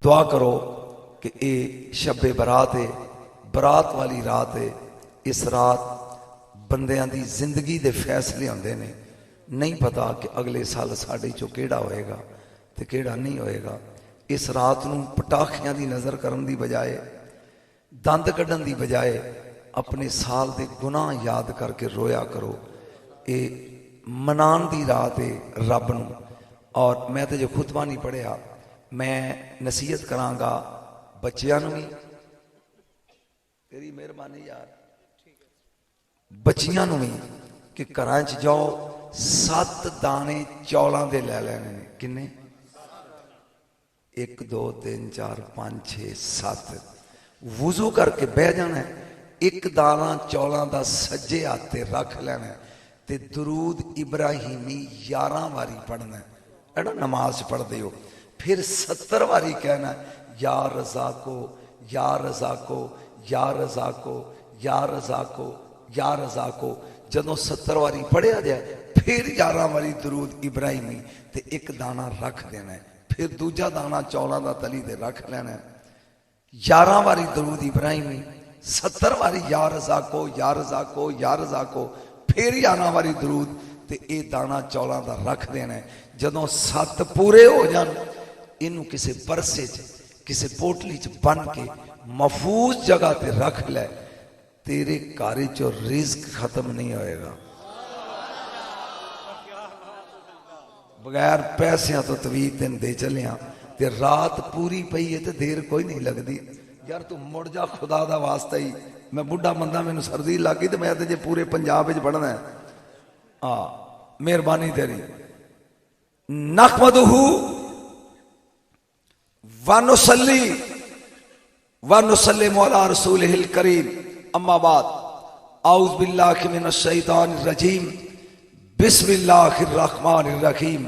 दुआ करो कि ये शब्बे बरात है, बरात वाली रात है। इस रात बंदियां दी जिंदगी दे फैसले होंदे ने। नहीं पता कि अगले साल साडे चो केड़ा होएगा ते केड़ा नहीं होएगा। इस रात नूं पटाखियां दी नज़र करन दी बजाए, दंद कड्ढन दी बजाए अपने साल दे गुनाह याद करके रोया करो। ये मनान दी रात है रब नूं। और मैं तो जो खुतबा नहीं पढ़िया, मैं नसीहत करांगा बच्चियां नूं भी। तेरी मेहरबानी यार, बच्चियां नूं भी कि घरां च जाओ 7 दाने चौलां दे लै लैने ने। किन्ने? 1 2 3 4 5 6 7। वुजू करके बह जाना है, 1 दाना चौलां दा सज्जे हाथ ते रख लेना ते दरूद इब्राहिमी 11 वारी पढ़ना है ना। नमाज पढ़ते हो फिर 70 वारी कहना या रजा को, या रजा को, या रजा को, या रजा को, या रजा को। जदों 70 वारी पढ़िया जाए फिर 11 वारी दरूद इब्राहिमी ते 1 दाना रख देना है। फिर दूजा दाना चौलां दा तली ते रख लेना है। 11 वारी दरूद इब्राहिमी, 70 वारी या रजा को, या रजा को, या रजा को। फिर 11 वारी दरूद ते ये दाना चौलां दा रख देना है। जदों 7 पूरे हो जान, इनू किसी बरसे च, किसी पोटली च बन के महफूज जगह ते रख ले। तेरे घर चो रिज्क खत्म नहीं होएगा। बगैर पैसों तो तवीज तेन दे चलिया ते रात पूरी पई है तो देर कोई नहीं लगती। यार तू मुड़ जा खुदा दा वास्ता ही। मैं बुढ़ा बंदा, मैनू सर्दी लग गई तो मैं तो जे पूरे पंजाब च पढ़ना है। हाँ मेहरबानी तेरी। नहमदुहु व नुसल्ली व नुसल्लिमु अला रसूलिहिल करीम। अम्मा बाद औज़ु बिल्लाहि मिनश शैतानिर रजीम। बिस्मिल्लाहिर रहमानिर रहीम।